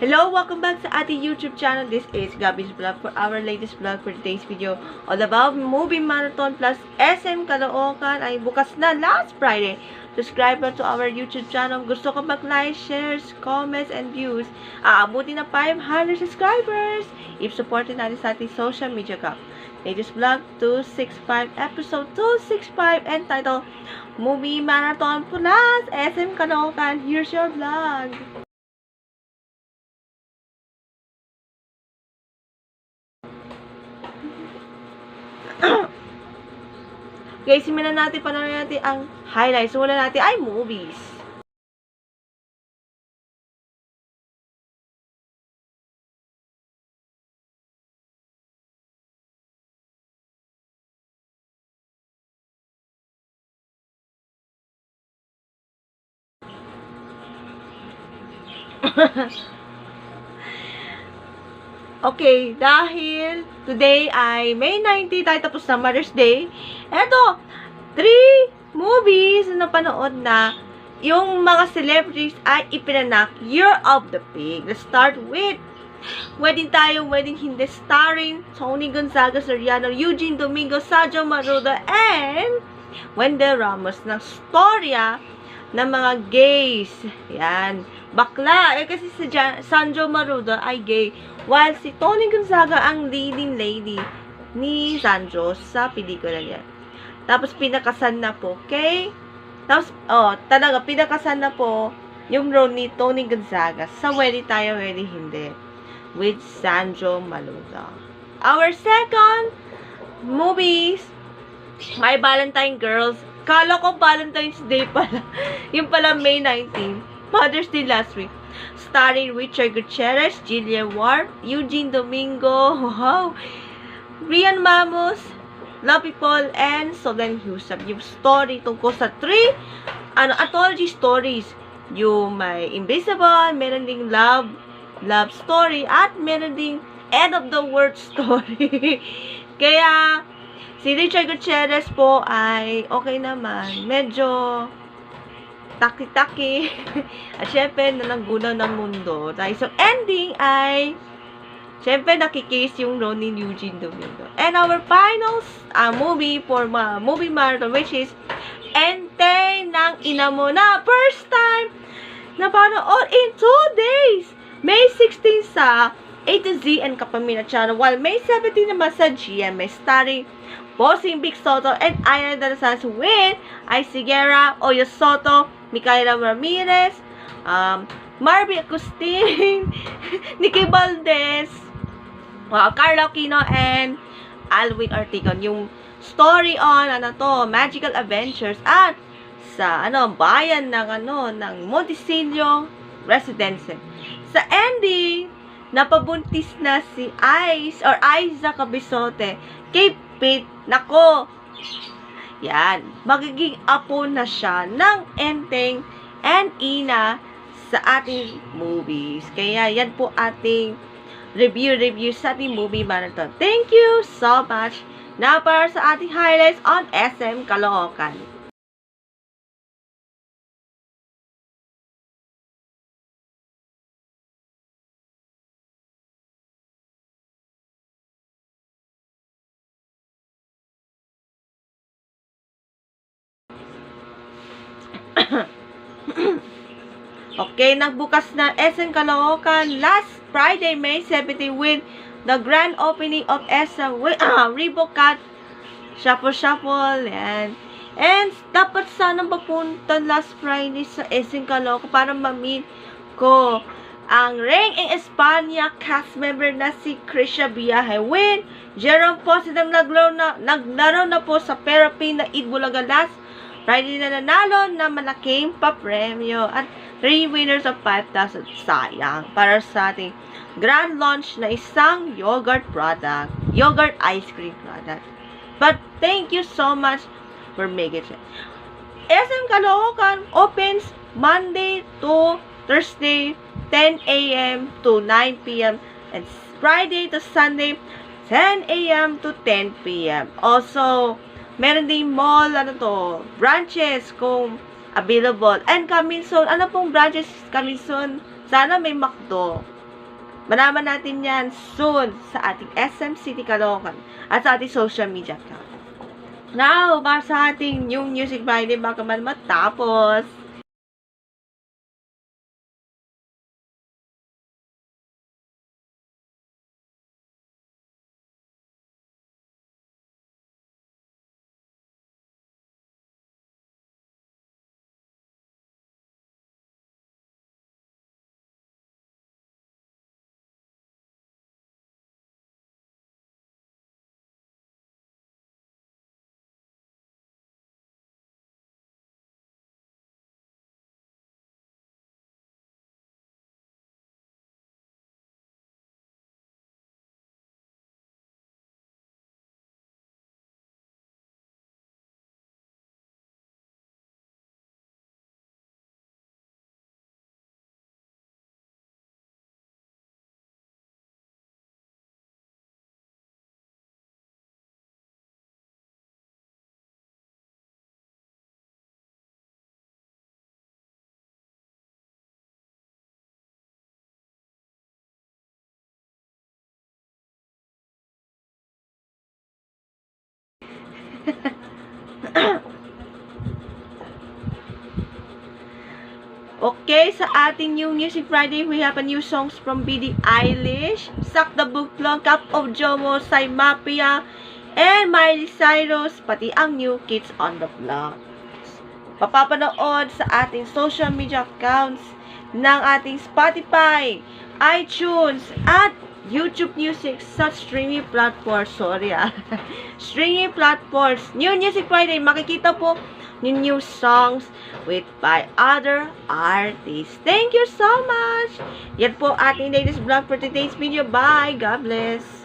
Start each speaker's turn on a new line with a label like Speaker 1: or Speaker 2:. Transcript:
Speaker 1: Hello! Welcome back sa ating YouTube channel. This is Gabby's Vlog for our latest vlog for today's video. All about movie marathon plus SM Caloocan ay bukas na last Friday. Subscribe na to our YouTube channel. Gusto ko mag-like, shares, comments, and views. Aabutin na 500 subscribers. If supportin natin sa ating social media account. Latest vlog 265, episode 265, entitled Movie Marathon plus SM Caloocan. Here's your vlog. Guys, simulan natin, panoorin natin ang highlights. Simulan natin ay movies. Okay, dahil today ay May 19, tayo tapos na Mother's Day. Eto, 3 movies na napanood na yung mga celebrities ay ipinanak Year of the Pig. Let's start with Wedding Tayo, Wedding Hindi, starring Tony Gonzaga, Soriano, Eugene Domingo, Sergio Maruda, and Wendell Ramos ng storya ng mga gays. Yan. Bakla. Kasi si Sergio Maruda ay gay. While si Tony Gonzaga ang leading lady ni Sandro sa pelikula niya. Tapos pinakasan na po, okay? Tapos, talaga, pinakasan na po yung role ni Tony Gonzaga sa Wedding Tayo, Wedding Hindi with Sandro Maluda. Our second movies, My Valentine Girls. Kala ko Valentine's Day pala. Yung pala May 19. Mother's Day last week. Starring Richard Gutierrez, Gillian Ward, Eugene Domingo, wow, Rian Mamos, Lovie Paul, and Solen Husab. Yung story tungkol sa 3 anthology stories. Yung may Invisible, meron ding love story, at meron ding end of the world story. Kaya, si Richard Gutierrez po ay okay naman. Medyo taki-taki. At syempre, nalanggunan ng mundo. So, ending ay syempre, nakikis yung role ni Eugene Domingo. And our final movie for movie marathon, which is Ente ng Ina Mo na. First time na panood in 2 days. May 16 sa A to Z and Kapamilya Channel, while May 17 naman sa GMA, starring Bossing Big Soto and Ayan de las Sanz with Icy Guerra, Oyo Soto, Micaela Ramirez, Marby Agustin, Nikki Valdez, Carlo Aquino, and Alwin Ortigon. Yung story on magical adventures at sa bayan ng ng Monticello Residence. Sa ending, napabuntis na si Aiza Cabisote kay Pete. Nako, yan, magiging apo na siya ng Enteng and Ina sa ating movies. Kaya yan po ating review sa ating movie marathon. Thank you so much. Now para sa ating highlights on SM Caloocan. Okay, nagbukas na SM Caloocan last Friday, May 17 with the grand opening of SM Reebok Cat Shuffle. And dapat sana papunta last Friday sa SM Caloocan para ma-meet ko ang Ring in Espanya cast member na si Krisha Biyahe with Jerome Positive. Naglaro na po sa Perapin na Eid Bulaga last Friday na nanalo na malaking papremyo at 3 winners of 5,000. Sayang para sa ating grand launch na isang yogurt ice cream product. But thank you so much for making it. SM Caloocan opens Monday to Thursday 10 a.m. to 9 p.m. and Friday to Sunday 10 a.m. to 10 p.m. Also, meron din mall, branches kung available. And coming soon, ano pong branches coming soon? Sana may McDo. Malaman natin yan soon sa ating SM City Caloocan at sa ating social media account. Now, para sa ating New Music Friday, baka man matapos. Okay, sa ating New Music Friday, we have a new songs from Billie Eilish, Suck the Book Long, Cup of Jomo, Sai Mafia, and Miley Cyrus, pati ang New Kids on the Block. Papapanood sa ating social media accounts ng ating Spotify, iTunes, at YouTube Music sa streaming platforms. Streaming platforms. New Music Friday, makikita po yung new songs by other artists. Thank you so much! Yan po ating latest vlog for today's video. Bye! God bless!